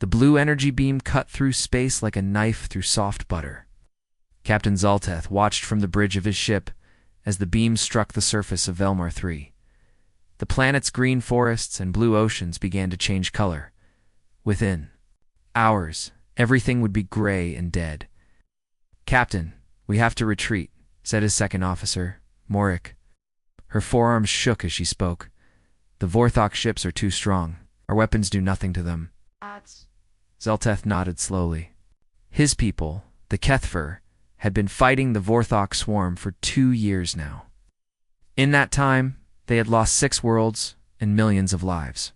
The blue energy beam cut through space like a knife through soft butter. Captain Zalteth watched from the bridge of his ship as the beam struck the surface of Velmar 3. The planet's green forests and blue oceans began to change color. Within hours, everything would be gray and dead. "Captain, we have to retreat," said his second officer, Morik. Her forearms shook as she spoke. "The Vorthok ships are too strong. Our weapons do nothing to them." Zalteth nodded slowly. His people, the Kethver, had been fighting the Vorthok swarm for 2 years now. In that time, they had lost 6 worlds and millions of lives.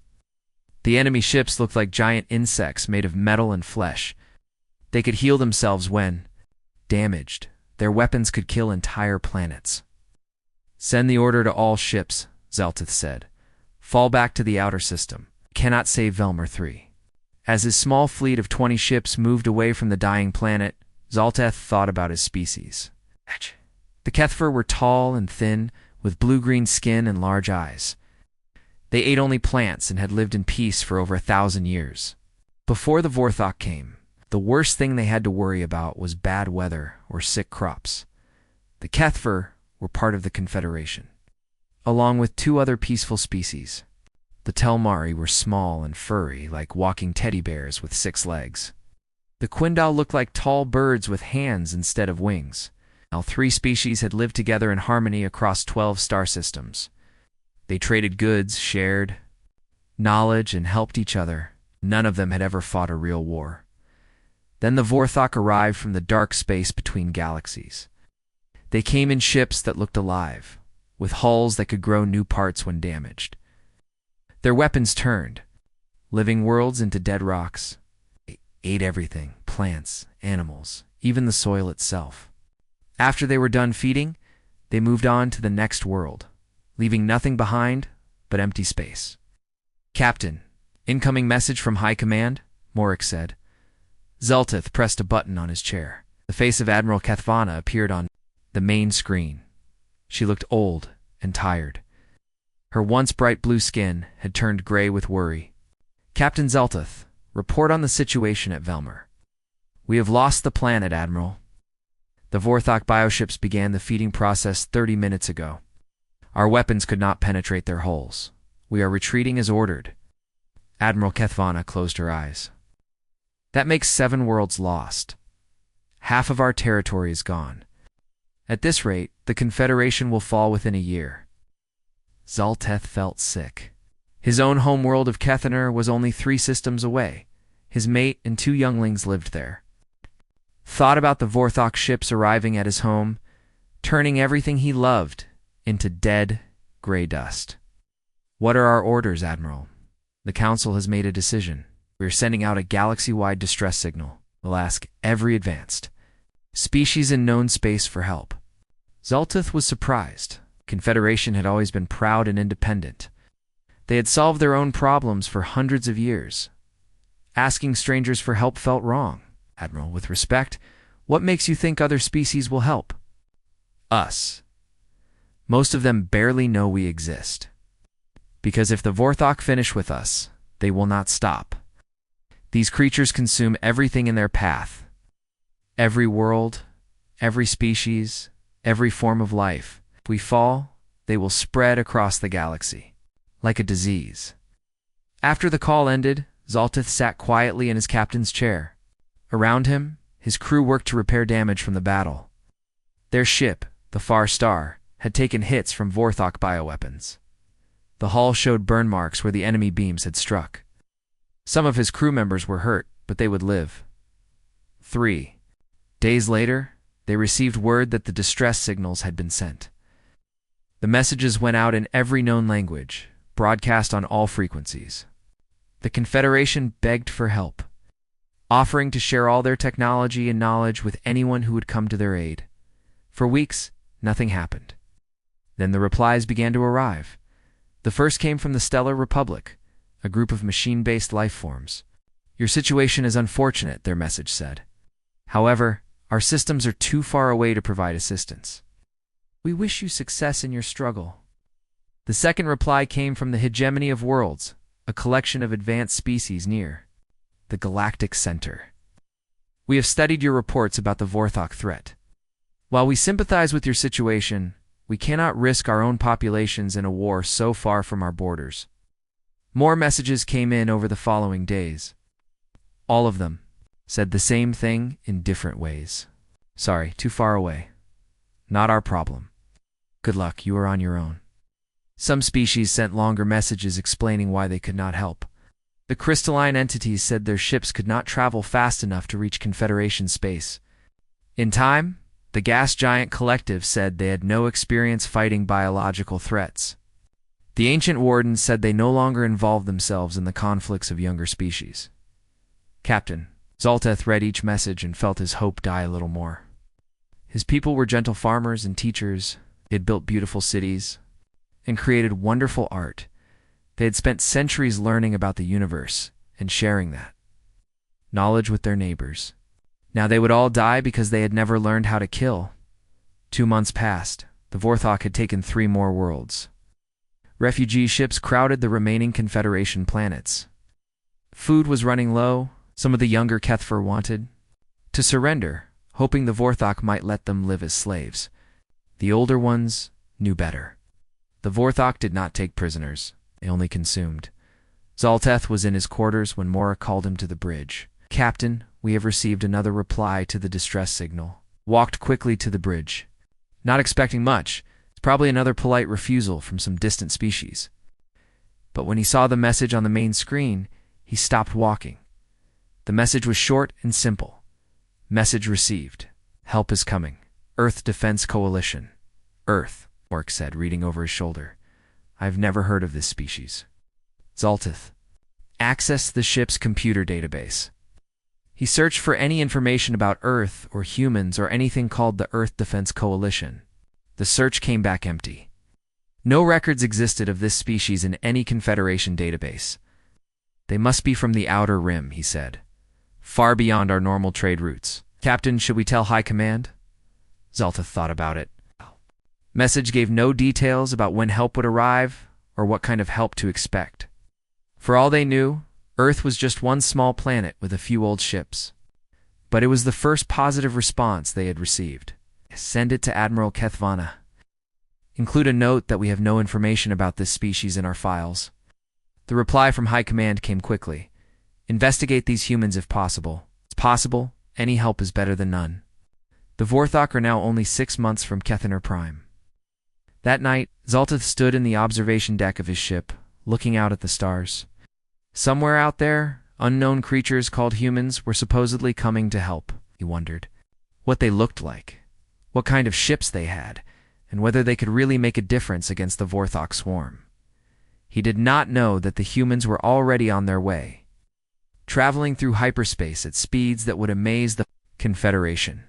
The enemy ships looked like giant insects made of metal and flesh. They could heal themselves when damaged. Their weapons could kill entire planets. "Send the order to all ships," Zalteth said. "Fall back to the outer system. Cannot save Velmar 3. As his small fleet of 20 ships moved away from the dying planet, Zalteth thought about his species. The Kethver were tall and thin, with blue-green skin and large eyes. They ate only plants and had lived in peace for over 1,000 years. Before the Vorthok came, the worst thing they had to worry about was bad weather or sick crops. The Kethver were part of the Confederation, along with 2 other peaceful species. The Telmari were small and furry, like walking teddy bears with 6 legs. The Quindal looked like tall birds with hands instead of wings. All 3 species had lived together in harmony across 12 star systems. They traded goods, shared knowledge, and helped each other. None of them had ever fought a real war. Then the Vorthok arrived from the dark space between galaxies. They came in ships that looked alive, with hulls that could grow new parts when damaged. Their weapons turned living worlds into dead rocks. They ate everything, plants, animals, even the soil itself. After they were done feeding, they moved on to the next world, leaving nothing behind but empty space. "Captain, incoming message from High Command," Morik said. Zalteth pressed a button on his chair. The face of Admiral Kethvana appeared on the main screen. She looked old and tired. Her once bright blue skin had turned gray with worry. "Captain Zalteth, report on the situation at Velmar." "We have lost the planet, Admiral. The Vorthok bioships began the feeding process 30 minutes ago. Our weapons could not penetrate their hulls. We are retreating as ordered." Admiral Kethvana closed her eyes. "That makes 7 worlds lost. Half of our territory is gone. At this rate, the Confederation will fall within a year." Zalteth felt sick. His own homeworld of Kethaner was only 3 systems away. His mate and 2 younglings lived there. Thought about the Vorthok ships arriving at his home, turning everything he loved into dead, gray dust. "What are our orders, Admiral?" "The Council has made a decision. We are sending out a galaxy-wide distress signal. We'll ask every advanced species in known space for help." Zalteth was surprised. Confederation had always been proud and independent. They had solved their own problems for hundreds of years. Asking strangers for help felt wrong. "Admiral, with respect, what makes you think other species will help?" "Us. Most of them barely know we exist. Because if the Vorthok finish with us, they will not stop. These creatures consume everything in their path. Every world, every species, every form of life. If we fall, they will spread across the galaxy, like a disease." After the call ended, Zalteth sat quietly in his captain's chair. Around him, his crew worked to repair damage from the battle. Their ship, the Far Star, had taken hits from Vorthok bioweapons. The hull showed burn marks where the enemy beams had struck. Some of his crew members were hurt, but they would live. 3 days later, they received word that the distress signals had been sent. The messages went out in every known language, broadcast on all frequencies. The Confederation begged for help, offering to share all their technology and knowledge with anyone who would come to their aid. For weeks, nothing happened. Then the replies began to arrive. The first came from the Stellar Republic, a group of machine-based life forms. "Your situation is unfortunate," their message said. "However, our systems are too far away to provide assistance. We wish you success in your struggle." The second reply came from the Hegemony of Worlds, a collection of advanced species near. the Galactic Center. We have studied your reports about the Vorthok threat. While we sympathize with your situation, we cannot risk our own populations in a war so far from our borders. More messages came in over the following days. All of them said the same thing in different ways. Sorry, too far away. Not our problem. Good luck, you are on your own. Some species sent longer messages explaining why they could not help. The crystalline entities said their ships could not travel fast enough to reach Confederation space. In time, the gas giant collective said they had no experience fighting biological threats. The ancient wardens said they no longer involved themselves in the conflicts of younger species. Captain Zolteth read each message and felt his hope die a little more. His people were gentle farmers and teachers. They had built beautiful cities and created wonderful art. They had spent centuries learning about the universe and sharing that knowledge with their neighbors. Now they would all die because they had never learned how to kill. 2 months passed. The Vorthok had taken 3 more worlds. Refugee ships crowded the remaining Confederation planets. Food was running low. Some of the younger Kethver wanted to surrender, hoping the Vorthok might let them live as slaves. The older ones knew better. The Vorthok did not take prisoners. They only consumed. Zolteth was in his quarters when Mora called him to the bridge. Captain, we have received another reply to the distress signal. Walked quickly to the bridge. Not expecting much. It's probably another polite refusal from some distant species. But when he saw the message on the main screen, he stopped walking. The message was short and simple. Message received. Help is coming. Earth Defense Coalition. Earth, Orc said, reading over his shoulder. I've never heard of this species. Zolteth. Access the ship's computer database. He searched for any information about Earth or humans or anything called the Earth Defense Coalition. The search came back empty. No records existed of this species in any Confederation database. They must be from the Outer Rim, he said. Far beyond our normal trade routes. Captain, should we tell High Command? Zolteth thought about it. Message gave no details about when help would arrive or what kind of help to expect. For all they knew, Earth was just one small planet with a few old ships. But it was the first positive response they had received. Send it to Admiral Kethvana. Include a note that we have no information about this species in our files. The reply from High Command came quickly. Investigate these humans if possible. It's possible. Any help is better than none. The Vorthok are now only 6 months from Kethaner Prime. That night, Zolteth stood in the observation deck of his ship, looking out at the stars. Somewhere out there, unknown creatures called humans were supposedly coming to help, he wondered. What they looked like, what kind of ships they had, and whether they could really make a difference against the Vorthok swarm. He did not know that the humans were already on their way, traveling through hyperspace at speeds that would amaze the Confederation.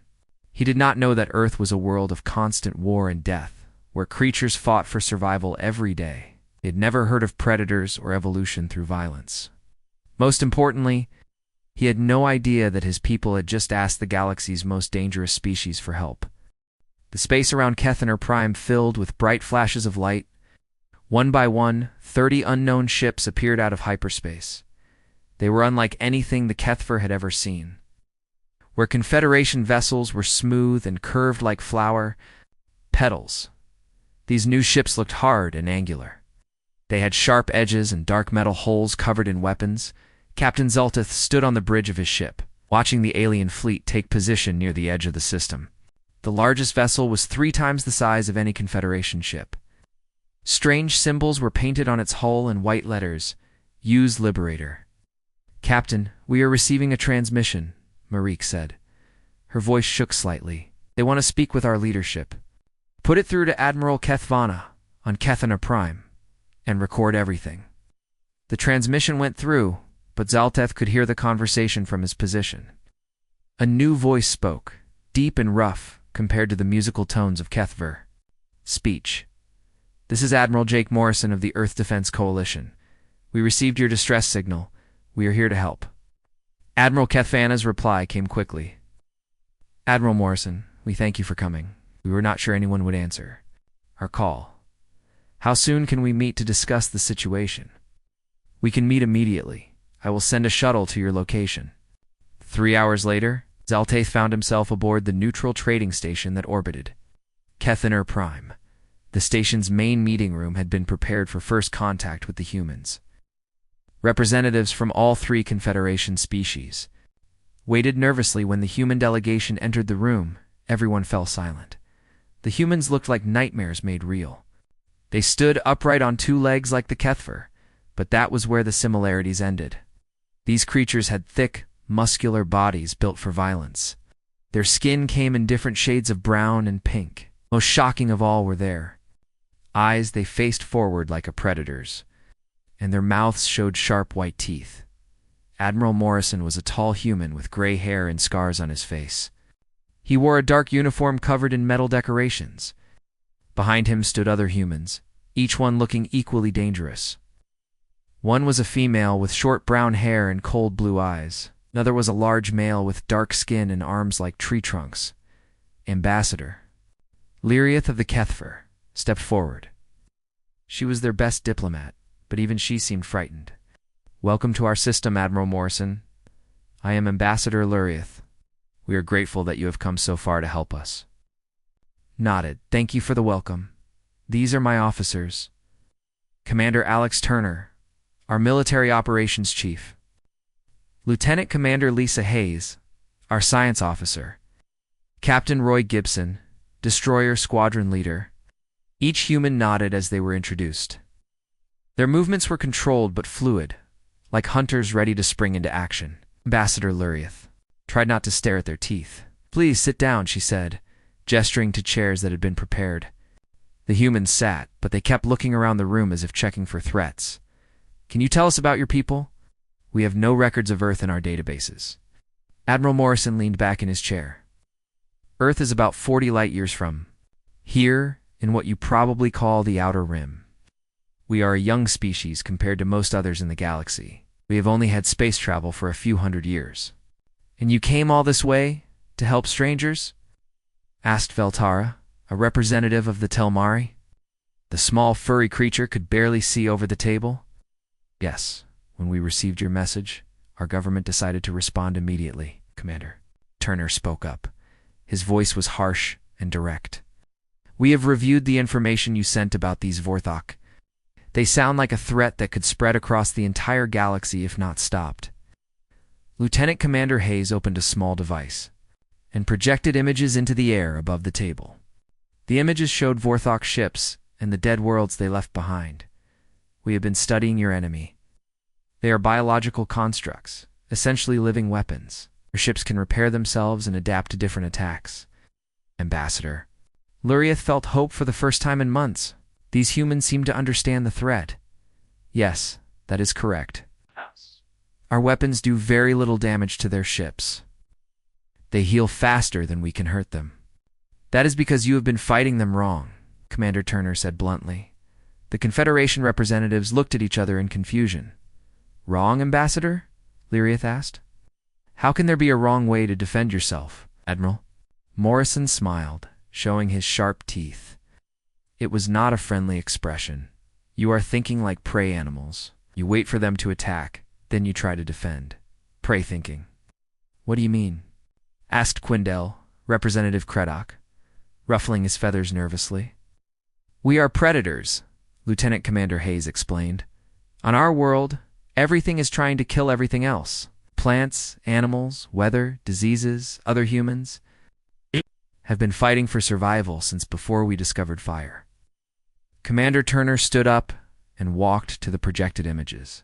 He did not know that Earth was a world of constant war and death, where creatures fought for survival every day. He had never heard of predators or evolution through violence. Most importantly, he had no idea that his people had just asked the galaxy's most dangerous species for help. The space around Kethaner Prime filled with bright flashes of light. One by one, 30 unknown ships appeared out of hyperspace. They were unlike anything the Kethver had ever seen. Where Confederation vessels were smooth and curved like flower petals, these new ships looked hard and angular. They had sharp edges and dark metal holes covered in weapons. Captain Zolteth stood on the bridge of his ship, watching the alien fleet take position near the edge of the system. The largest vessel was 3 times the size of any Confederation ship. Strange symbols were painted on its hull in white letters. Use Liberator. Captain, we are receiving a transmission, Marique said. Her voice shook slightly. They want to speak with our leadership. Put it through to Admiral Kethvana on Kethaner Prime and record everything. The transmission went through, but Zolteth could hear the conversation from his position. A new voice spoke, deep and rough compared to the musical tones of Kethver. Speech. This is Admiral Jake Morrison of the Earth Defense Coalition. We received your distress signal. We are here to help. Admiral Kethvana's reply came quickly. Admiral Morrison, we thank you for coming. We were not sure anyone would answer our call. How soon can we meet to discuss the situation? We can meet immediately. I will send a shuttle to your location. 3 hours later, Zaltaith found himself aboard the neutral trading station that orbited Kethaner Prime. The station's main meeting room had been prepared for first contact with the humans. Representatives from all 3 Confederation species waited nervously when the human delegation entered the room. Everyone fell silent. The humans looked like nightmares made real. They stood upright on 2 legs like the Kethver, but that was where the similarities ended. These creatures had thick, muscular bodies built for violence. Their skin came in different shades of brown and pink. Most shocking of all were their eyes. They faced forward like a predator's, and their mouths showed sharp white teeth. Admiral Morrison was a tall human with gray hair and scars on his face. He wore a dark uniform covered in metal decorations. Behind him stood other humans, each one looking equally dangerous. One was a female with short brown hair and cold blue eyes. Another was a large male with dark skin and arms like tree trunks. Ambassador Lyriath of the Kethver stepped forward. She was their best diplomat, but even she seemed frightened. "Welcome to our system, Admiral Morrison. I am Ambassador Lyriath. We are grateful that you have come so far to help us." Nodded. "Thank you for the welcome. These are my officers. Commander Alex Turner, our military operations chief. Lieutenant Commander Lisa Hayes, our science officer. Captain Roy Gibson, destroyer squadron leader." Each human nodded as they were introduced. Their movements were controlled but fluid, like hunters ready to spring into action. Ambassador Lyriath tried not to stare at their teeth. "Please sit down," she said, gesturing to chairs that had been prepared. The humans sat, but they kept looking around the room as if checking for threats. "Can you tell us about your people? We have no records of Earth in our databases." Admiral Morrison leaned back in his chair. "Earth is about 40 light-years from here, in what you probably call the Outer Rim. We are a young species compared to most others in the galaxy. We have only had space travel for a few hundred years." "And you came all this way to help strangers?" asked Veltara, a representative of the Telmari. The small furry creature could barely see over the table. "Yes, when we received your message, our government decided to respond immediately, Commander." Turner spoke up. His voice was harsh and direct. "We have reviewed the information you sent about these Vorthok. They sound like a threat that could spread across the entire galaxy if not stopped." Lieutenant Commander Hayes opened a small device and projected images into the air above the table. The images showed Vorthok ships and the dead worlds they left behind. "We have been studying your enemy. They are biological constructs, essentially living weapons. Their ships can repair themselves and adapt to different attacks." Ambassador Lyriath felt hope for the first time in months. These humans seemed to understand the threat. "Yes, that is correct. Our weapons do very little damage to their ships. They heal faster than we can hurt them." "That is because you have been fighting them wrong," Commander Turner said bluntly. The Confederation representatives looked at each other in confusion. "Wrong, Ambassador?" Lyriath asked. "How can there be a wrong way to defend yourself, Admiral?" Morrison smiled, showing his sharp teeth. It was not a friendly expression. "You are thinking like prey animals. You wait for them to attack, then you try to defend. Prey thinking." "What do you mean?" asked Quindel, Representative Creddock, ruffling his feathers nervously. "We are predators," Lieutenant Commander Hayes explained. "On our world, everything is trying to kill everything else. Plants, animals, weather, diseases, other humans have been fighting for survival since before we discovered fire." Commander Turner stood up and walked to the projected images.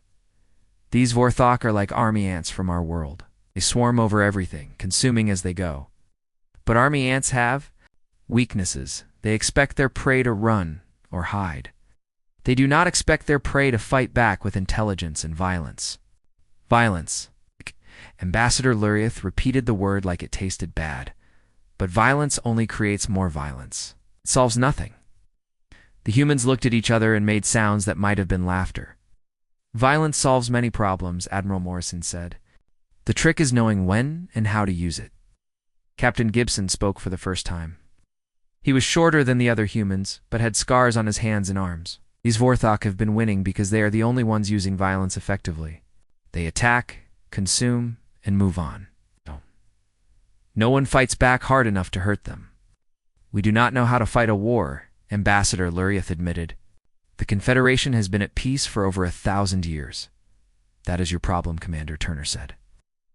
"These Vorthok are like army ants from our world. They swarm over everything, consuming as they go. But army ants have weaknesses. They expect their prey to run or hide. They do not expect their prey to fight back with intelligence and violence." "Violence." Ambassador Lyriath repeated the word like it tasted bad. "But violence only creates more violence. It solves nothing." The humans looked at each other and made sounds that might have been laughter. "Violence solves many problems," Admiral Morrison said. "The trick is knowing when and how to use it." Captain Gibson spoke for the first time. He was shorter than the other humans, but had scars on his hands and arms. "These Vorthok have been winning because they are the only ones using violence effectively. They attack, consume, and move on. No one fights back hard enough to hurt them. We do not know how to fight a war, Ambassador Luriath admitted. The Confederation has been at peace for over 1,000 years. That is your problem, Commander, Turner said.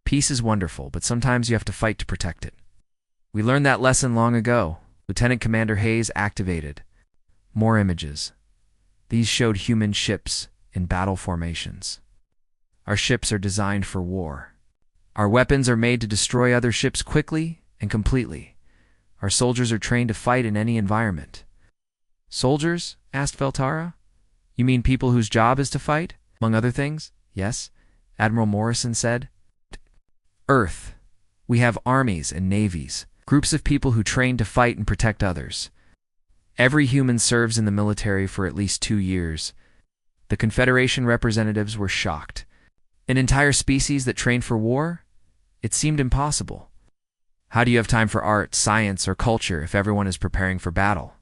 Peace is wonderful, but sometimes you have to fight to protect it. We learned that lesson long ago. Lieutenant Commander Hayes activated. More images. These showed human ships in battle formations. Our ships are designed for war. Our weapons are made to destroy other ships quickly and completely. Our soldiers are trained to fight in any environment. Soldiers? Asked Veltara. You mean people whose job is to fight, among other things? Yes, Admiral Morrison said. Earth. We have armies and navies, groups of people who train to fight and protect others. Every human serves in the military for at least 2 years. The Confederation representatives were shocked. An entire species that trained for war? It seemed impossible. How do you have time for art, science, or culture if everyone is preparing for battle?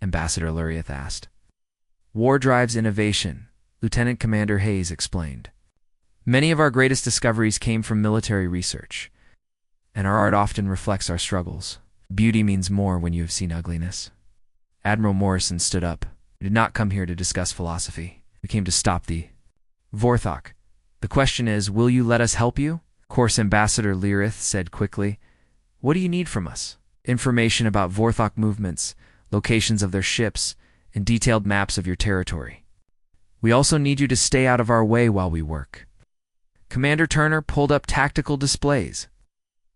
Ambassador Luriath asked. War drives innovation, Lieutenant Commander Hayes explained. Many of our greatest discoveries came from military research, and our art often reflects our struggles. Beauty means more when you have seen ugliness. Admiral Morrison stood up. We did not come here to discuss philosophy. We came to stop the Vorthok. The question is, will you let us help you? Of course, Ambassador Luriath said quickly. What do you need from us? Information about Vorthok movements, locations of their ships, and detailed maps of your territory. We also need you to stay out of our way while we work. Commander Turner pulled up tactical displays.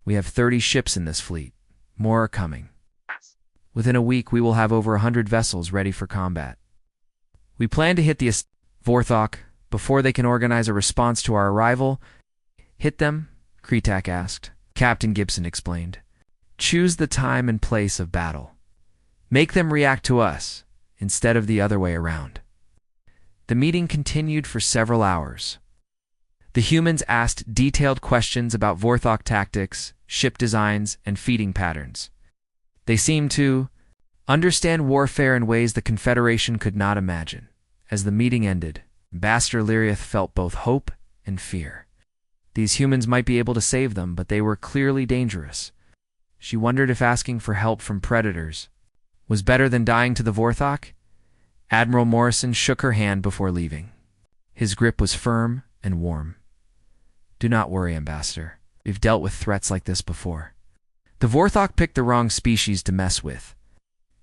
We have 30 ships in this fleet. More are coming. Within a week, we will have over 100 vessels ready for combat. We plan to hit the Vorthok before they can organize a response to our arrival. Hit them? Kretak asked. Captain Gibson explained. Choose the time and place of battle. Make them react to us, instead of the other way around. The meeting continued for several hours. The humans asked detailed questions about Vorthok tactics, ship designs, and feeding patterns. They seemed to understand warfare in ways the Confederation could not imagine. As the meeting ended, Ambassador Luriath felt both hope and fear. These humans might be able to save them, but they were clearly dangerous. She wondered if asking for help from predators was better than dying to the Vorthok. Admiral Morrison shook her hand before leaving. His grip was firm and warm. Do not worry, Ambassador. We've dealt with threats like this before. The Vorthok picked the wrong species to mess with.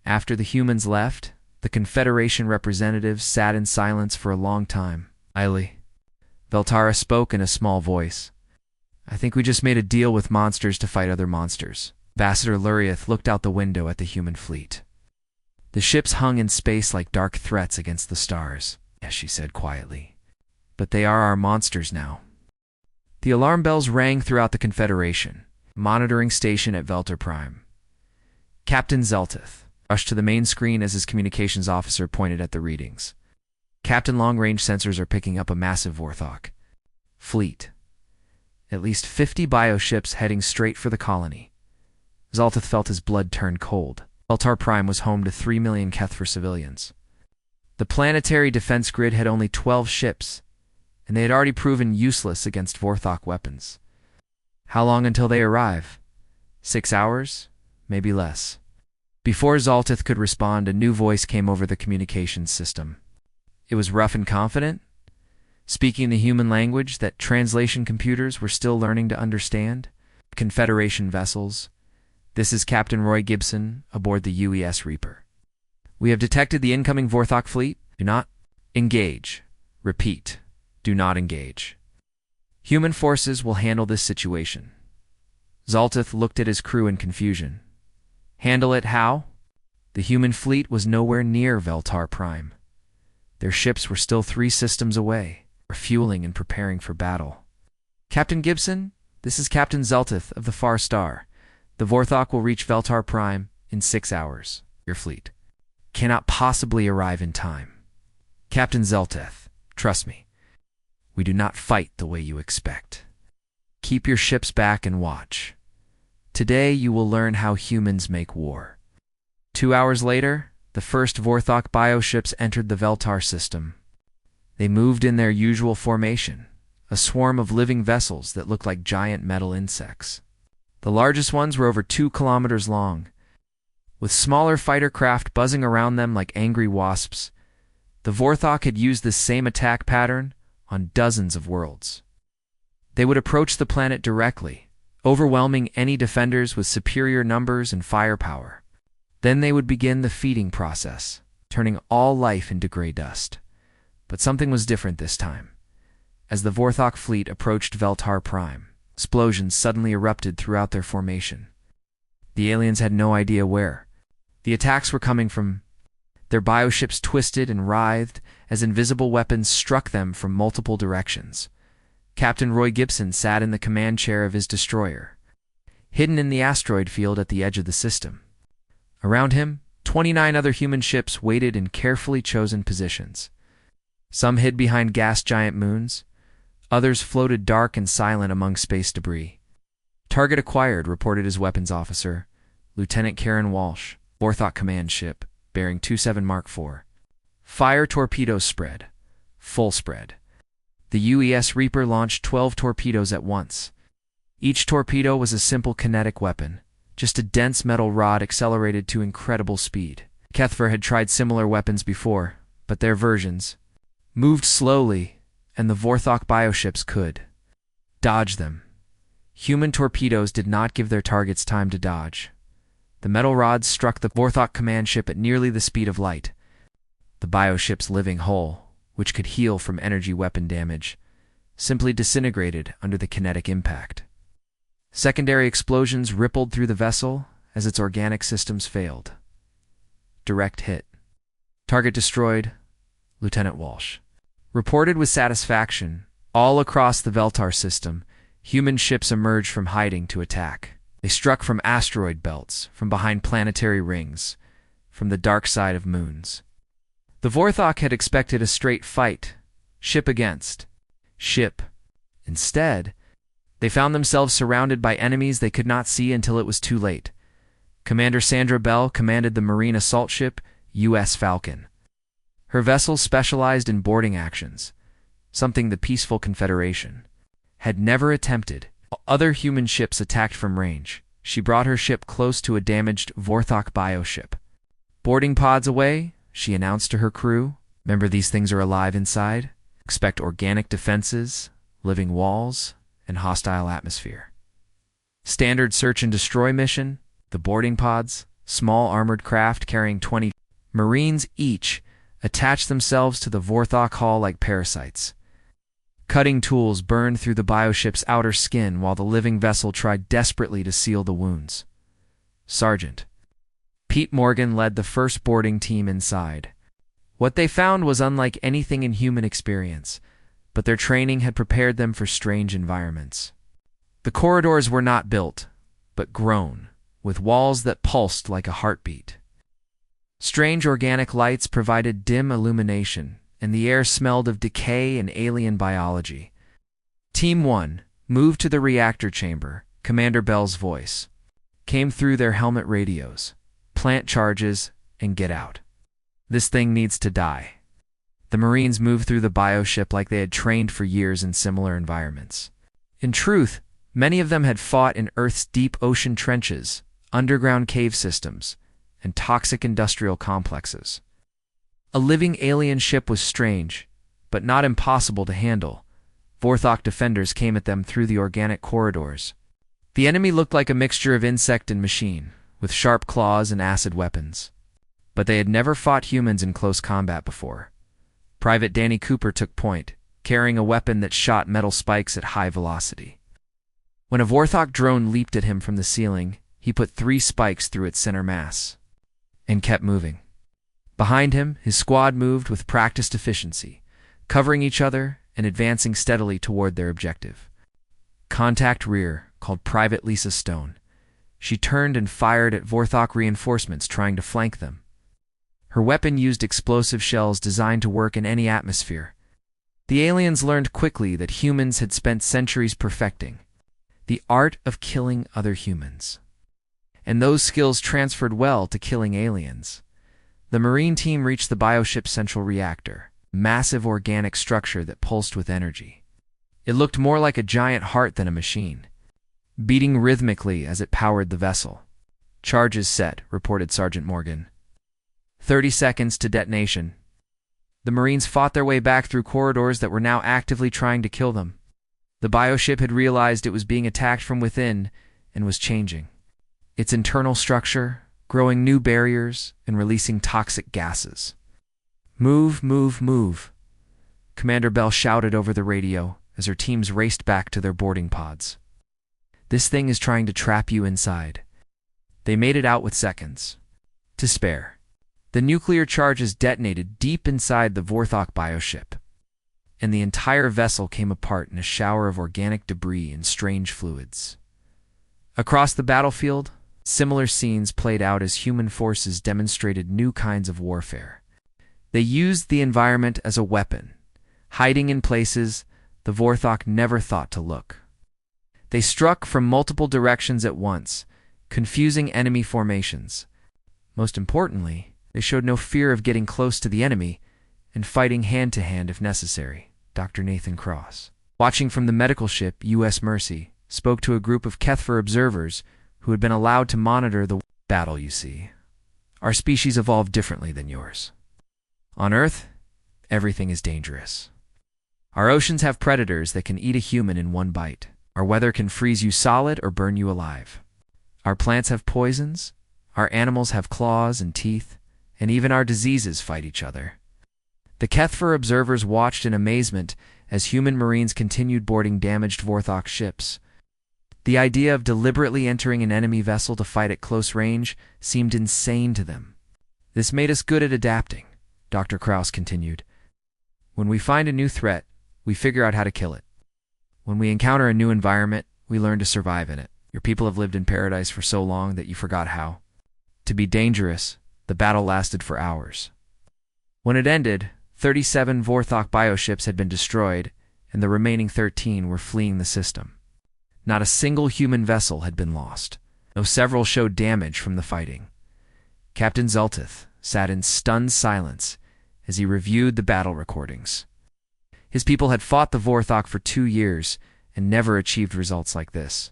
After the humans left, the Confederation representatives sat in silence for a long time. Illy. Veltara spoke in a small voice. I think we just made a deal with monsters to fight other monsters. Ambassador Luriath looked out the window at the human fleet. The ships hung in space like dark threats against the stars. Yes, she said quietly. But they are our monsters now. The alarm bells rang throughout the Confederation. Monitoring station at Veltar Prime. Captain Zeltith rushed to the main screen as his communications officer pointed at the readings. Captain, long-range sensors are picking up a massive Vorthok fleet. At least 50 bioships heading straight for the colony. Zeltith felt his blood turn cold. Veltar Prime was home to 3 million Keth for civilians. The planetary defense grid had only 12 ships, and they had already proven useless against Vorthok weapons. How long until they arrive? 6 hours? Maybe less. Before Zaltith could respond, a new voice came over the communications system. It was rough and confident, speaking the human language that translation computers were still learning to understand. Confederation vessels. This is Captain Roy Gibson aboard the UES Reaper. We have detected the incoming Vorthok fleet. Do not engage. Repeat. Do not engage. Human forces will handle this situation. Zaltith looked at his crew in confusion. Handle it how? The human fleet was nowhere near Veltar Prime. Their ships were still 3 systems away, refueling and preparing for battle. Captain Gibson, this is Captain Zeltith of the Far Star. The Vorthok will reach Veltar Prime in 6 hours. Your fleet cannot possibly arrive in time. Captain Zeltith, trust me. We do not fight the way you expect. Keep your ships back and watch. Today you will learn how humans make war. 2 hours later, the first Vorthok bioships entered the Veltar system. They moved in their usual formation, a swarm of living vessels that looked like giant metal insects. The largest ones were over 2 kilometers long, with smaller fighter craft buzzing around them like angry wasps. The Vorthok had used this same attack pattern on dozens of worlds. They would approach the planet directly, overwhelming any defenders with superior numbers and firepower. Then they would begin the feeding process, turning all life into gray dust. But something was different this time. As the Vorthok fleet approached Veltar Prime, explosions suddenly erupted throughout their formation. The aliens had no idea where. The attacks were coming from. Their bioships twisted and writhed as invisible weapons struck them from multiple directions. Captain Roy Gibson sat in the command chair of his destroyer, hidden in the asteroid field at the edge of the system. Around him, 29 other human ships waited in carefully chosen positions. Some hid behind gas giant moons. Others floated dark and silent among space debris. Target acquired, reported his weapons officer, Lieutenant Karen Walsh, Vorthok command ship, bearing 27 Mark IV. Fire torpedoes spread. Full spread. The UES Reaper launched 12 torpedoes at once. Each torpedo was a simple kinetic weapon, just a dense metal rod accelerated to incredible speed. Kethver had tried similar weapons before, but their versions moved slowly, and the Vorthok bioships could dodge them. Human torpedoes did not give their targets time to dodge. The metal rods struck the Vorthok command ship at nearly the speed of light. The bioship's living hull, which could heal from energy weapon damage, simply disintegrated under the kinetic impact. Secondary explosions rippled through the vessel as its organic systems failed. Direct hit. Target destroyed, Lieutenant Walsh reported with satisfaction. All across the Veltar system, human ships emerged from hiding to attack. They struck from asteroid belts, from behind planetary rings, from the dark side of moons. The Vorthok had expected a straight fight, ship against ship. Instead, they found themselves surrounded by enemies they could not see until it was too late. Commander Sandra Bell commanded the Marine assault ship U.S. Falcon. Her vessel specialized in boarding actions, something the peaceful Confederation had never attempted. While other human ships attacked from range, she brought her ship close to a damaged Vorthok bioship. Boarding pods away, she announced to her crew. Remember, these things are alive inside. Expect organic defenses, living walls, and hostile atmosphere. Standard search and destroy mission, the boarding pods, small armored craft carrying 20 Marines each, attached themselves to the Vorthok hull like parasites. Cutting tools burned through the bioship's outer skin while the living vessel tried desperately to seal the wounds. Sergeant Pete Morgan led the first boarding team inside. What they found was unlike anything in human experience, but their training had prepared them for strange environments. The corridors were not built, but grown, with walls that pulsed like a heartbeat. Strange organic lights provided dim illumination, and the air smelled of decay and alien biology. Team 1, move to the reactor chamber, Commander Bell's voice came through their helmet radios. Plant charges and get out. This thing needs to die. The Marines moved through the bioship like they had trained for years in similar environments. In truth, many of them had fought in Earth's deep ocean trenches, underground cave systems, and toxic industrial complexes. A living alien ship was strange, but not impossible to handle. Vorthok defenders came at them through the organic corridors. The enemy looked like a mixture of insect and machine, with sharp claws and acid weapons. But they had never fought humans in close combat before. Private Danny Cooper took point, carrying a weapon that shot metal spikes at high velocity. When a Vorthok drone leaped at him from the ceiling, he put 3 spikes through its center mass and kept moving. Behind him, his squad moved with practiced efficiency, covering each other and advancing steadily toward their objective. Contact rear, called Private Lisa Stone. She turned and fired at Vorthok reinforcements trying to flank them. Her weapon used explosive shells designed to work in any atmosphere. The aliens learned quickly that humans had spent centuries perfecting the art of killing other humans. And those skills transferred well to killing aliens. The Marine team reached the bioship's central reactor, a massive organic structure that pulsed with energy. It looked more like a giant heart than a machine, beating rhythmically as it powered the vessel. "Charges set," reported Sergeant Morgan. 30 seconds to detonation. The Marines fought their way back through corridors that were now actively trying to kill them. The bioship had realized it was being attacked from within and was changing its internal structure, growing new barriers, and releasing toxic gases. "Move, move, move," Commander Bell shouted over the radio as her teams raced back to their boarding pods. "This thing is trying to trap you inside." They made it out with seconds to spare. The nuclear charges detonated deep inside the Vorthok bioship, and the entire vessel came apart in a shower of organic debris and strange fluids. Across the battlefield, similar scenes played out as human forces demonstrated new kinds of warfare. They used the environment as a weapon, hiding in places the Vorthok never thought to look. They struck from multiple directions at once, confusing enemy formations. Most importantly, they showed no fear of getting close to the enemy and fighting hand-to-hand if necessary. Dr. Nathan Cross, watching from the medical ship U.S. Mercy, spoke to a group of Kethfer observers who had been allowed to monitor the battle. "You see, our species evolved differently than yours. On Earth, everything is dangerous. Our oceans have predators that can eat a human in one bite. Our weather can freeze you solid or burn you alive. Our plants have poisons, our animals have claws and teeth, and even our diseases fight each other." The Kethfer observers watched in amazement as human Marines continued boarding damaged Vorthok ships. The idea of deliberately entering an enemy vessel to fight at close range seemed insane to them. "This made us good at adapting," Dr. Krauss continued. "When we find a new threat, we figure out how to kill it. When we encounter a new environment, we learn to survive in it. Your people have lived in paradise for so long that you forgot how to be dangerous. The battle lasted for hours. When it ended, 37 Vorthok bioships had been destroyed, and the remaining 13 were fleeing the system. Not a single human vessel had been lost, though several showed damage from the fighting. Captain Zolteth sat in stunned silence as he reviewed the battle recordings. His people had fought the Vorthok for 2 years and never achieved results like this.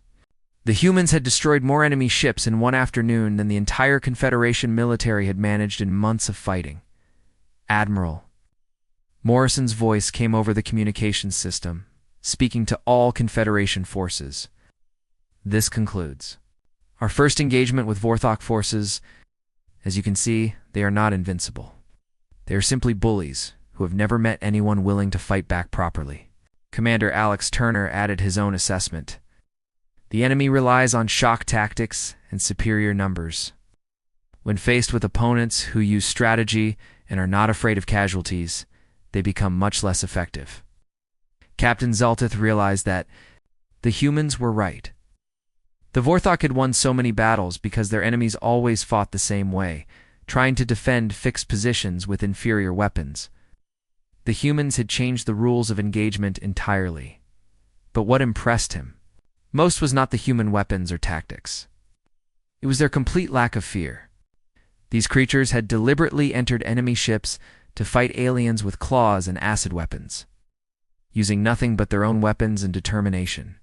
The humans had destroyed more enemy ships in one afternoon than the entire Confederation military had managed in months of fighting. "Admiral," Morrison's voice came over the communications system, speaking to all Confederation forces. "This concludes our first engagement with Vorthok forces. As you can see, they are not invincible. They are simply bullies who have never met anyone willing to fight back properly." Commander Alex Turner added his own assessment. "The enemy relies on shock tactics and superior numbers. When faced with opponents who use strategy and are not afraid of casualties, they become much less effective." Captain Zolteth realized that the humans were right. The Vorthok had won so many battles because their enemies always fought the same way, trying to defend fixed positions with inferior weapons. The humans had changed the rules of engagement entirely. But what impressed him most was not the human weapons or tactics. It was their complete lack of fear. These creatures had deliberately entered enemy ships to fight aliens with claws and acid weapons, using nothing but their own weapons and determination.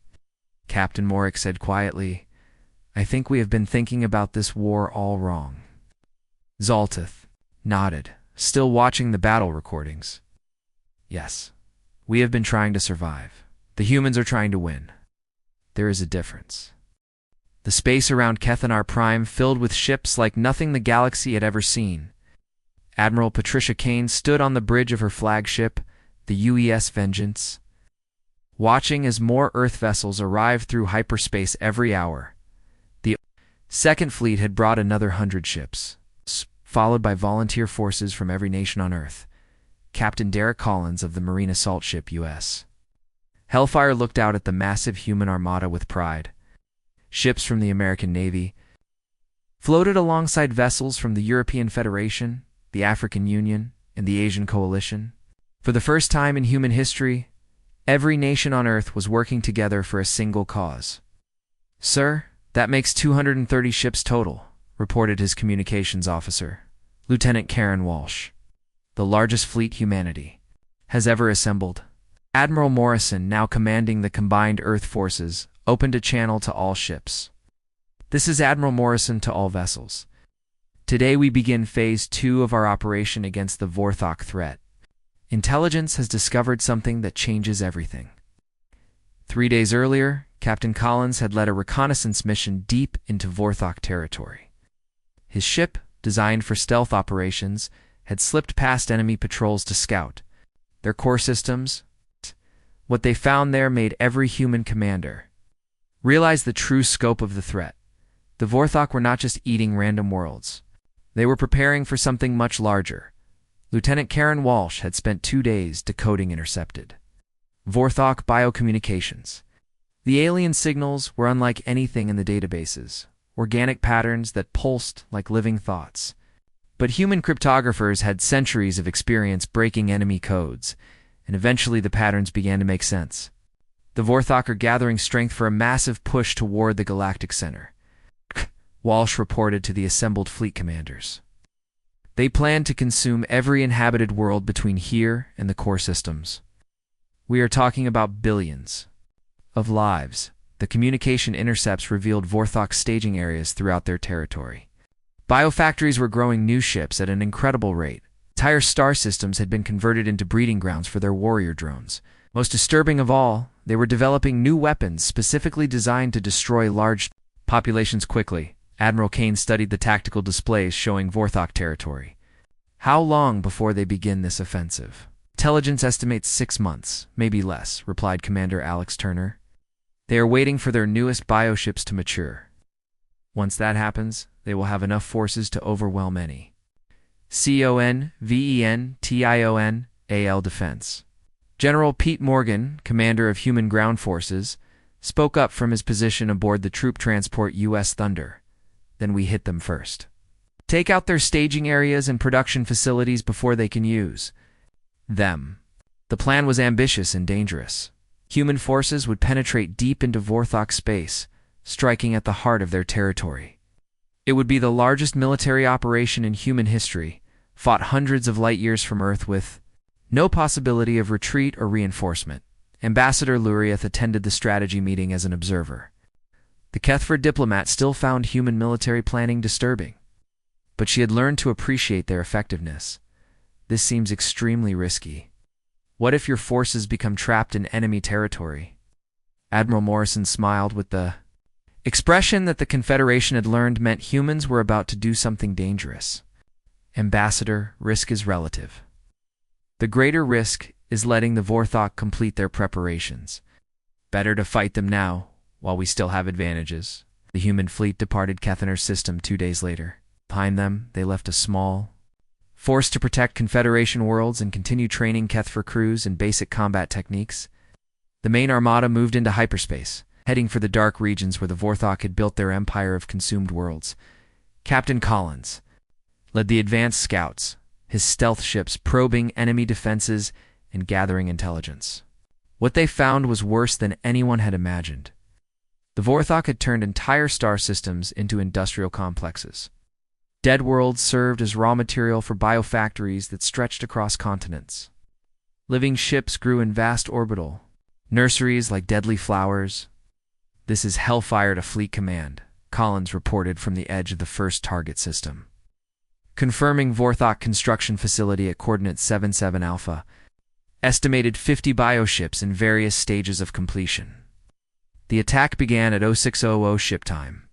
Captain Morick said quietly, "I think we have been thinking about this war all wrong." Zolteth nodded, still watching the battle recordings. "Yes, we have been trying to survive. The humans are trying to win. There is a difference." The space around Kethanar Prime filled with ships like nothing the galaxy had ever seen. Admiral Patricia Kane stood on the bridge of her flagship, the UES Vengeance, watching as more Earth vessels arrived through hyperspace every hour. The Second Fleet had brought another 100 ships, followed by volunteer forces from every nation on Earth. Captain Derek Collins of the Marine Assault Ship U.S. Hellfire looked out at the massive human armada with pride. Ships from the American Navy floated alongside vessels from the European Federation, the African Union, and the Asian Coalition. For the first time in human history, every nation on Earth was working together for a single cause. "Sir, that makes 230 ships total," reported his communications officer, Lieutenant Karen Walsh. "The largest fleet humanity has ever assembled." Admiral Morrison, now commanding the combined Earth forces, opened a channel to all ships. "This is Admiral Morrison to all vessels. Today we begin Phase 2 of our operation against the Vorthok threat. Intelligence has discovered something that changes everything." 3 days earlier, Captain Collins had led a reconnaissance mission deep into Vorthok territory. His ship, designed for stealth operations, had slipped past enemy patrols to scout. Their core systems, what they found there made every human commander realize the true scope of the threat. The Vorthok were not just eating random worlds. They were preparing for something much larger. Lieutenant Karen Walsh had spent 2 days decoding intercepted Vorthok biocommunications. The alien signals were unlike anything in the databases, organic patterns that pulsed like living thoughts. But human cryptographers had centuries of experience breaking enemy codes, and eventually the patterns began to make sense. The Vorthok are gathering strength for a massive push toward the Galactic Center, Walsh reported to the assembled fleet commanders. They plan to consume every inhabited world between here and the core systems. We are talking about billions of lives. The communication intercepts revealed Vorthok staging areas throughout their territory. Biofactories were growing new ships at an incredible rate. Entire star systems had been converted into breeding grounds for their warrior drones. Most disturbing of all, they were developing new weapons specifically designed to destroy large populations quickly. Admiral Kane studied the tactical displays showing Vorthok territory. "How long before they begin this offensive?" "Intelligence estimates 6 months, maybe less," replied Commander Alex Turner. "They are waiting for their newest bioships to mature. Once that happens, they will have enough forces to overwhelm any CONVENTIONAL defense." General Pete Morgan, commander of Human Ground Forces, spoke up from his position aboard the troop transport U.S. Thunder. "Then we hit them first. Take out their staging areas and production facilities before they can use them." The plan was ambitious and dangerous. Human forces would penetrate deep into Vorthok space, striking at the heart of their territory. It would be the largest military operation in human history, fought hundreds of light years from Earth with no possibility of retreat or reinforcement. Ambassador Luriath attended the strategy meeting as an observer. The Kethford diplomat still found human military planning disturbing, but she had learned to appreciate their effectiveness. "This seems extremely risky. What if your forces become trapped in enemy territory?" Admiral Morrison smiled with the expression that the Confederation had learned meant humans were about to do something dangerous. "Ambassador, risk is relative. The greater risk is letting the Vorthok complete their preparations. Better to fight them now, while we still have advantages." The human fleet departed Kethaner's system 2 days later. Behind them, they left a small force to protect Confederation worlds and continue training Kethfer crews in basic combat techniques. The main armada moved into hyperspace, heading for the dark regions where the Vorthok had built their empire of consumed worlds. Captain Collins led the advanced scouts, his stealth ships probing enemy defenses and gathering intelligence. What they found was worse than anyone had imagined. The Vorthok had turned entire star systems into industrial complexes. Dead worlds served as raw material for biofactories that stretched across continents. Living ships grew in vast orbital nurseries like deadly flowers. "This is hellfire to Fleet Command," Collins reported from the edge of the first target system, confirming Vorthok construction facility at coordinate 77 Alpha. Estimated 50 bioships in various stages of completion. The attack began at 0600 ship time.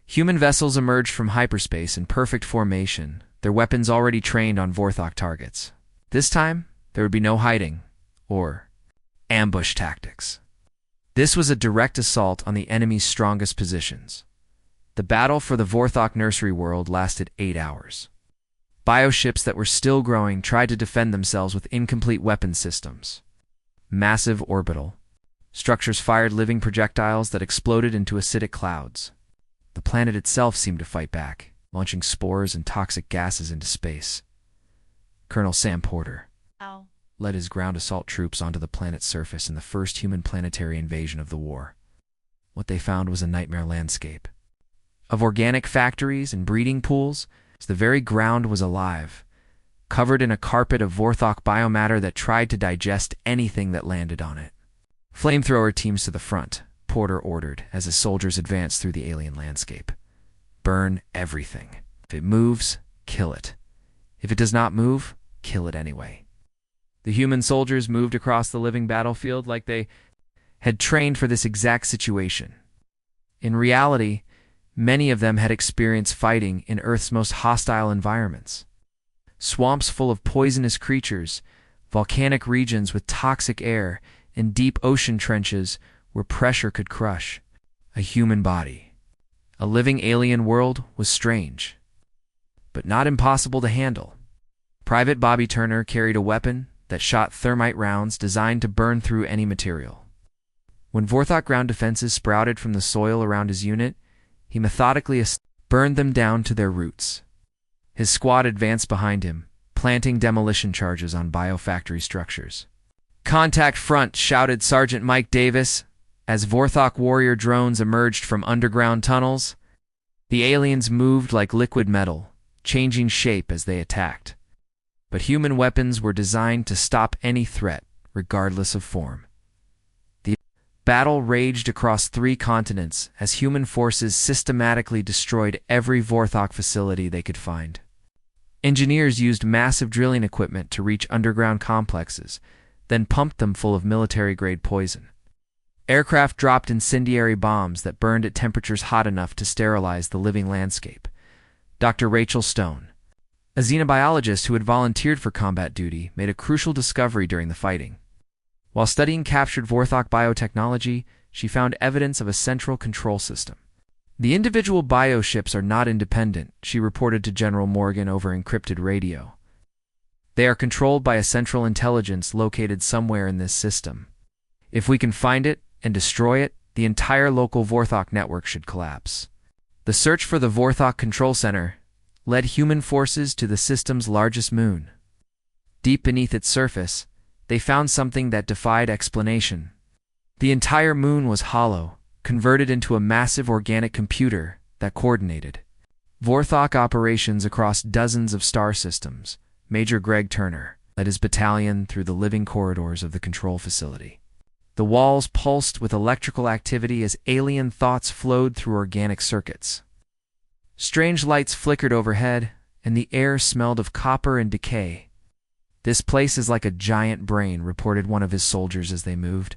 Human vessels emerged from hyperspace in perfect formation, their weapons already trained on Vorthok targets. This time, there would be no hiding or ambush tactics. This was a direct assault on the enemy's strongest positions. The battle for the Vorthok nursery world lasted 8 hours. Bioships that were still growing tried to defend themselves with incomplete weapon systems. Massive orbital structures fired living projectiles that exploded into acidic clouds. The planet itself seemed to fight back, launching spores and toxic gases into space. Colonel Sam Porter led his ground assault troops onto the planet's surface in the first human planetary invasion of the war. What they found was a nightmare landscape of organic factories and breeding pools. The very ground was alive. covered in a carpet of Vorthok biomatter that tried to digest anything that landed on it. "Flamethrower teams to the front," Porter ordered as his soldiers advanced through the alien landscape. "Burn everything. If it moves, kill it. If it does not move, kill it anyway." The human soldiers moved across the living battlefield like they had trained for this exact situation. In reality, many of them had experienced fighting in Earth's most hostile environments. Swamps full of poisonous creatures, volcanic regions with toxic air, and deep ocean trenches where pressure could crush a human body. A living alien world was strange, but not impossible to handle. Private Bobby Turner carried a weapon that shot thermite rounds designed to burn through any material. When Vorthok ground defenses sprouted from the soil around his unit, he methodically burned them down to their roots. His squad advanced behind him, planting demolition charges on biofactory structures. "Contact front," shouted Sergeant Mike Davis as Vorthok warrior drones emerged from underground tunnels. The aliens moved like liquid metal, changing shape as they attacked. But human weapons were designed to stop any threat, regardless of form. The battle raged across 3 continents as human forces systematically destroyed every Vorthok facility they could find. Engineers used massive drilling equipment to reach underground complexes, then pumped them full of military-grade poison. Aircraft dropped incendiary bombs that burned at temperatures hot enough to sterilize the living landscape. Dr. Rachel Stone, a xenobiologist who had volunteered for combat duty, made a crucial discovery during the fighting. While studying captured Vorthok biotechnology, she found evidence of a central control system. "The individual bioships are not independent," she reported to General Morgan over encrypted radio. "They are controlled by a central intelligence located somewhere in this system. If we can find it and destroy it, the entire local Vorthok network should collapse." The search for the Vorthok Control Center led human forces to the system's largest moon. Deep beneath its surface, they found something that defied explanation. The entire moon was hollow, converted into a massive organic computer that coordinated Vorthok operations across dozens of star systems. Major Greg Turner led his battalion through the living corridors of the control facility. The walls pulsed with electrical activity as alien thoughts flowed through organic circuits. Strange lights flickered overhead, and the air smelled of copper and decay. "This place is like a giant brain," reported one of his soldiers as they moved.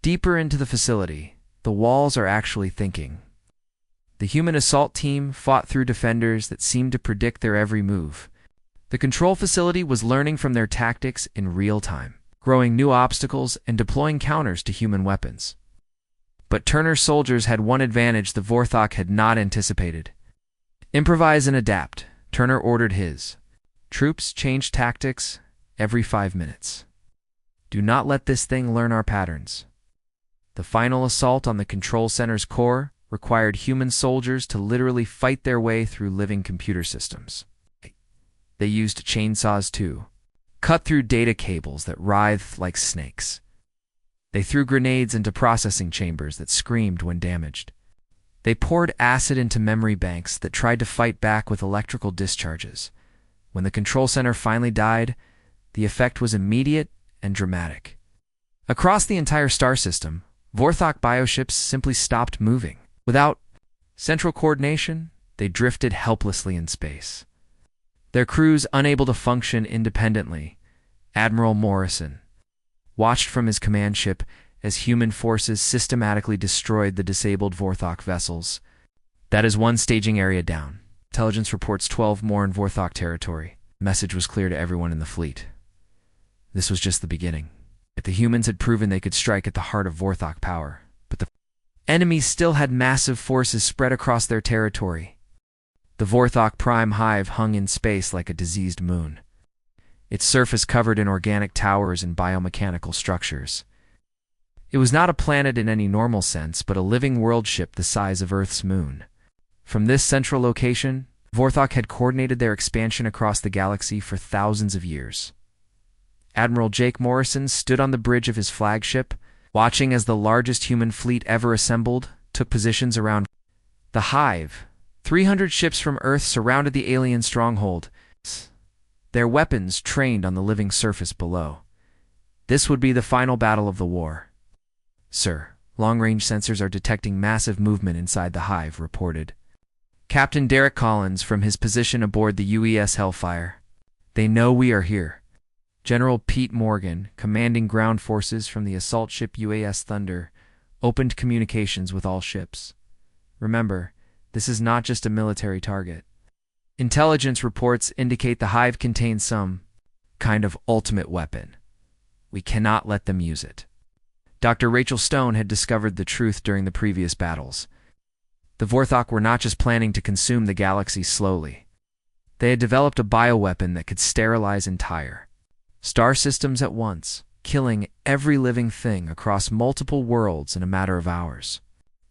Deeper into the facility, the walls are actually thinking. The human assault team fought through defenders that seemed to predict their every move. The control facility was learning from their tactics in real time, growing new obstacles and deploying counters to human weapons. But Turner's soldiers had one advantage the Vorthok had not anticipated. "Improvise and adapt," Turner ordered his. "Troops change tactics every 5 minutes. Do not let this thing learn our patterns." The final assault on the control center's core required human soldiers to literally fight their way through living computer systems. They used chainsaws too, cut through data cables that writhed like snakes. They threw grenades into processing chambers that screamed when damaged. They poured acid into memory banks that tried to fight back with electrical discharges. When the control center finally died, the effect was immediate and dramatic. Across the entire star system, Vorthok bioships simply stopped moving. Without central coordination, they drifted helplessly in space. Their crews unable to function independently. Admiral Morrison watched from his command ship as human forces systematically destroyed the disabled Vorthok vessels. "That is 1 staging area down. Intelligence reports 12 more in Vorthok territory." The message was clear to everyone in the fleet. This was just the beginning. If the humans had proven they could strike at the heart of Vorthok power, but the enemies still had massive forces spread across their territory. The Vorthok Prime Hive hung in space like a diseased moon, its surface covered in organic towers and biomechanical structures. It was not a planet in any normal sense, but a living world ship the size of Earth's moon. From this central location, Vorthok had coordinated their expansion across the galaxy for thousands of years. Admiral Jake Morrison stood on the bridge of his flagship, watching as the largest human fleet ever assembled took positions around the Hive. 300 ships from Earth surrounded the alien stronghold. their weapons trained on the living surface below. This would be the final battle of the war. "Sir, long-range sensors are detecting massive movement inside the hive," reported Captain Derek Collins from his position aboard the UES Hellfire. "They know we are here." General Pete Morgan, commanding ground forces from the assault ship UAS Thunder, opened communications with all ships. "Remember, this is not just a military target. Intelligence reports indicate the hive contains some kind of ultimate weapon. We cannot let them use it." Dr. Rachel Stone had discovered the truth during the previous battles. The Vorthok were not just planning to consume the galaxy slowly. They had developed a bioweapon that could sterilize entire star systems at once, killing every living thing across multiple worlds in a matter of hours.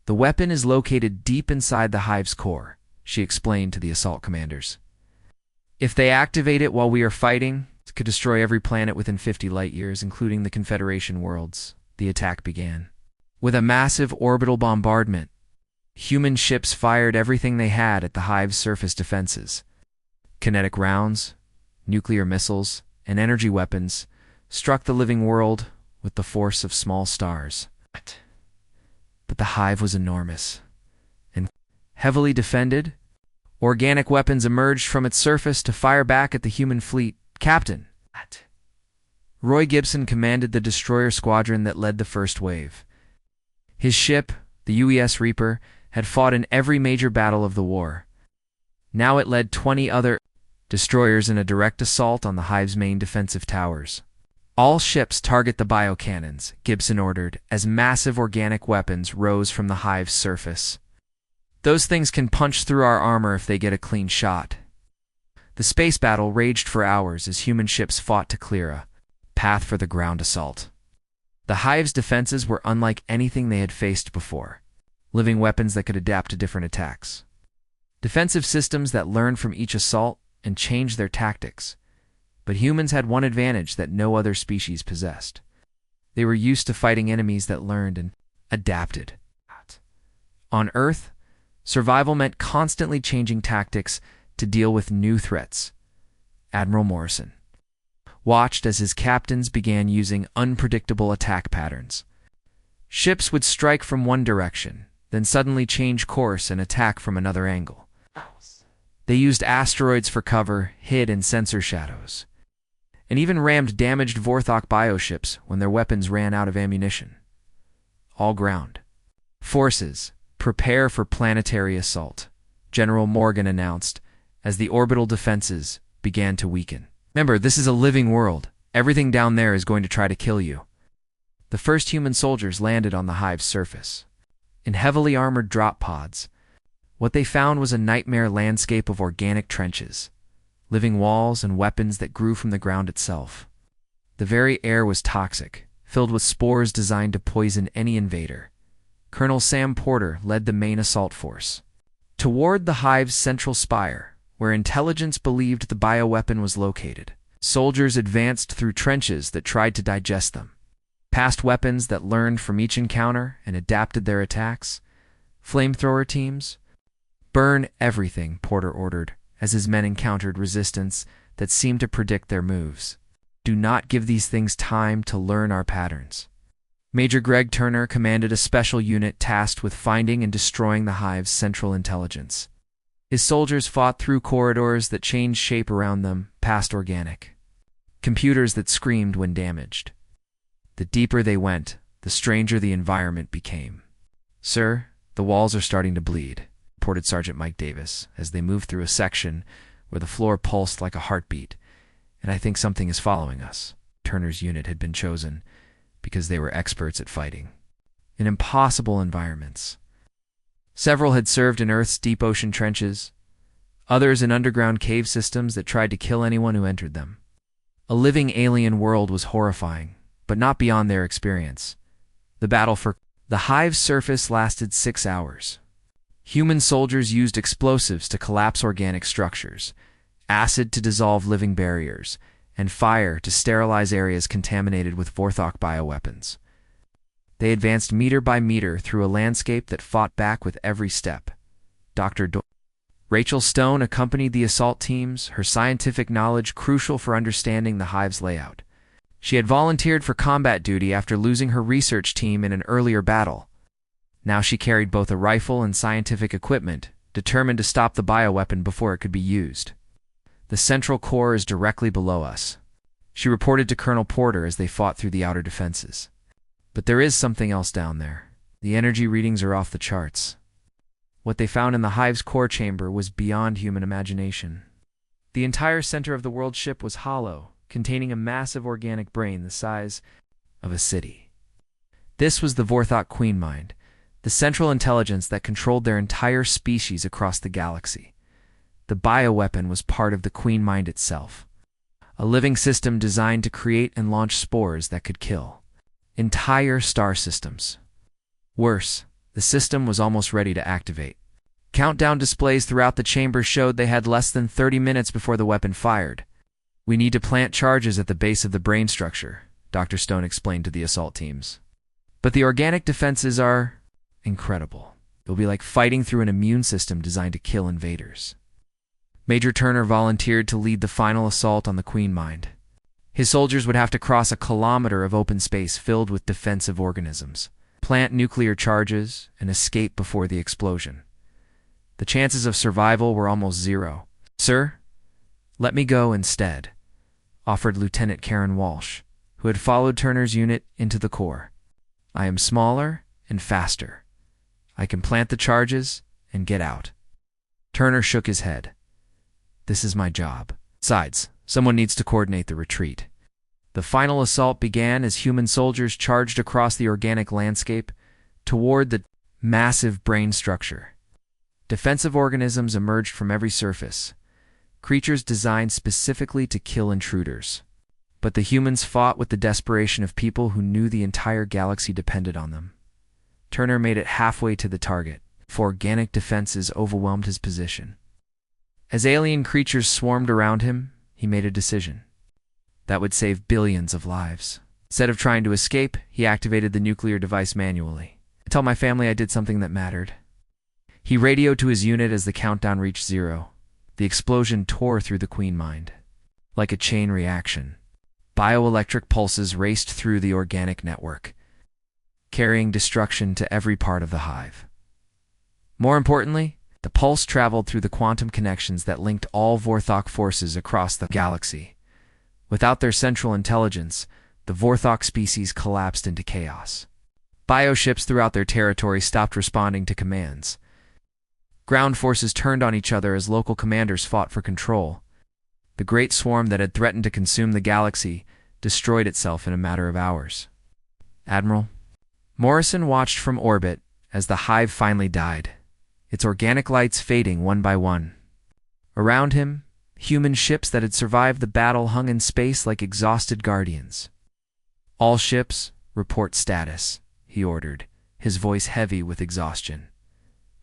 "The weapon is located deep inside the hive's core," she explained to the assault commanders. "If they activate it while we are fighting, it could destroy every planet within 50 light years, including the Confederation worlds." The attack began. With a massive orbital bombardment, human ships fired everything they had at the hive's surface defenses. Kinetic rounds, nuclear missiles, and energy weapons struck the living world with the force of small stars. But the hive was enormous and heavily defended. Organic weapons emerged from its surface to fire back at the human fleet. "Captain!" Roy Gibson commanded the destroyer squadron that led the first wave. His ship, the UES Reaper, had fought in every major battle of the war. Now it led 20 other destroyers in a direct assault on the hive's main defensive towers. "All ships target the biocannons," Gibson ordered, as massive organic weapons rose from the hive's surface. "Those things can punch through our armor if they get a clean shot." The space battle raged for hours as human ships fought to clear a path for the ground assault. The hive's defenses were unlike anything they had faced before, living weapons that could adapt to different attacks. Defensive systems that learned from each assault and changed their tactics. But humans had one advantage that no other species possessed. They were used to fighting enemies that learned and adapted. On Earth, survival meant constantly changing tactics to deal with new threats. Admiral Morrison watched as his captains began using unpredictable attack patterns. Ships would strike from one direction, then suddenly change course and attack from another angle. They used asteroids for cover, hid in sensor shadows, and even rammed damaged Vorthok bioships when their weapons ran out of ammunition. All ground forces, prepare for planetary assault, General Morgan announced as the orbital defenses began to weaken. "Remember, this is a living world. Everything down there is going to try to kill you." The first human soldiers landed on the hive's surface. In heavily armored drop pods, what they found was a nightmare landscape of organic trenches, living walls, and weapons that grew from the ground itself. The very air was toxic, filled with spores designed to poison any invader. Colonel Sam Porter led the main assault force toward the hive's central spire, where intelligence believed the bioweapon was located. Soldiers advanced through trenches that tried to digest them, past weapons that learned from each encounter and adapted their attacks. "Flamethrower teams, burn everything," Porter ordered, as his men encountered resistance that seemed to predict their moves. "Do not give these things time to learn our patterns." Major Greg Turner commanded a special unit tasked with finding and destroying the hive's central intelligence. His soldiers fought through corridors that changed shape around them, past organic computers that screamed when damaged. The deeper they went, the stranger the environment became. "Sir, the walls are starting to bleed," reported Sergeant Mike Davis as they moved through a section where the floor pulsed like a heartbeat. "And I think something is following us." Turner's unit had been chosen because they were experts at fighting in impossible environments. Several had served in Earth's deep ocean trenches, others in underground cave systems that tried to kill anyone who entered them. A living alien world was horrifying, but not beyond their experience. The battle for the hive's surface lasted 6 hours. Human soldiers used explosives to collapse organic structures, acid to dissolve living barriers, and fire to sterilize areas contaminated with Vorthok bioweapons. They advanced meter by meter through a landscape that fought back with every step. Dr. Rachel Stone accompanied the assault teams, her scientific knowledge crucial for understanding the hive's layout. She had volunteered for combat duty after losing her research team in an earlier battle. Now she carried both a rifle and scientific equipment, determined to stop the bioweapon before it could be used. The central core is directly below us, she reported to Colonel Porter as they fought through the outer defenses. But there is something else down there. The energy readings are off the charts. What they found in the hive's core chamber was beyond human imagination. The entire center of the world ship was hollow, containing a massive organic brain the size of a city. This was the Vorthok Queen Mind, the central intelligence that controlled their entire species across the galaxy. The bioweapon was part of the Queen Mind itself, a living system designed to create and launch spores that could kill entire star systems. Worse, the system was almost ready to activate. Countdown displays throughout the chamber showed they had less than 30 minutes before the weapon fired. "We need to plant charges at the base of the brain structure," Dr. Stone explained to the assault teams. "But the organic defenses are incredible. It'll be like fighting through an immune system designed to kill invaders." Major Turner volunteered to lead the final assault on the Queen Mind. His soldiers would have to cross a kilometer of open space filled with defensive organisms, plant nuclear charges, and escape before the explosion. The chances of survival were almost zero. "Sir, let me go instead," offered Lieutenant Karen Walsh, who had followed Turner's unit into the core. "I am smaller and faster. I can plant the charges and get out." Turner shook his head. "This is my job. Besides, someone needs to coordinate the retreat." The final assault began as human soldiers charged across the organic landscape toward the massive brain structure. Defensive organisms emerged from every surface, creatures designed specifically to kill intruders. But the humans fought with the desperation of people who knew the entire galaxy depended on them. Turner made it halfway to the target, for organic defenses overwhelmed his position. As alien creatures swarmed around him, he made a decision that would save billions of lives. Instead of trying to escape, he activated the nuclear device manually. "I tell my family I did something that mattered." He radioed to his unit as the countdown reached 0. The explosion tore through the Queen Mind. Like a chain reaction, bioelectric pulses raced through the organic network, carrying destruction to every part of the hive. More importantly, the pulse traveled through the quantum connections that linked all Vorthok forces across the galaxy. Without their central intelligence, the Vorthok species collapsed into chaos. Bioships throughout their territory stopped responding to commands. Ground forces turned on each other as local commanders fought for control. The great swarm that had threatened to consume the galaxy destroyed itself in a matter of hours. "Admiral." Morrison watched from orbit as the hive finally died, its organic lights fading one by one. Around him, human ships that had survived the battle hung in space like exhausted guardians. "All ships, report status," he ordered, his voice heavy with exhaustion.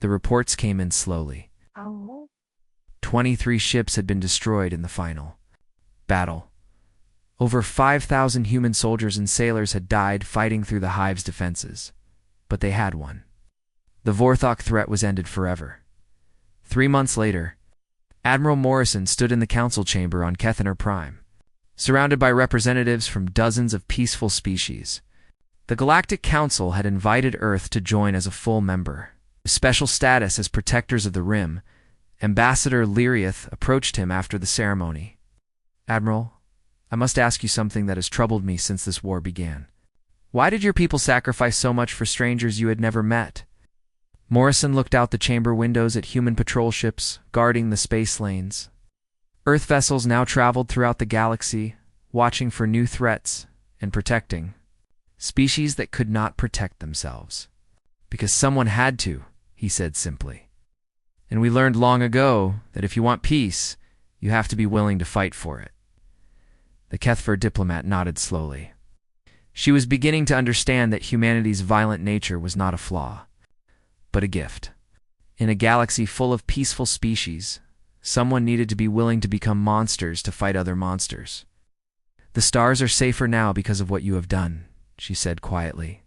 The reports came in slowly. 23 ships had been destroyed in the final battle. Over 5,000 human soldiers and sailors had died fighting through the hive's defenses. But they had won. The Vorthok threat was ended forever. 3 months later, Admiral Morrison stood in the council chamber on Kethaner Prime, surrounded by representatives from dozens of peaceful species. The Galactic Council had invited Earth to join as a full member. With special status as protectors of the Rim, Ambassador Lyriath approached him after the ceremony. "Admiral, I must ask you something that has troubled me since this war began. Why did your people sacrifice so much for strangers you had never met?" Morrison looked out the chamber windows at human patrol ships guarding the space lanes. Earth vessels now traveled throughout the galaxy, watching for new threats and protecting species that could not protect themselves. "Because someone had to," he said simply. "And we learned long ago that if you want peace, you have to be willing to fight for it." The Kethver diplomat nodded slowly. She was beginning to understand that humanity's violent nature was not a flaw, but a gift. In a galaxy full of peaceful species, someone needed to be willing to become monsters to fight other monsters. "The stars are safer now because of what you have done," she said quietly.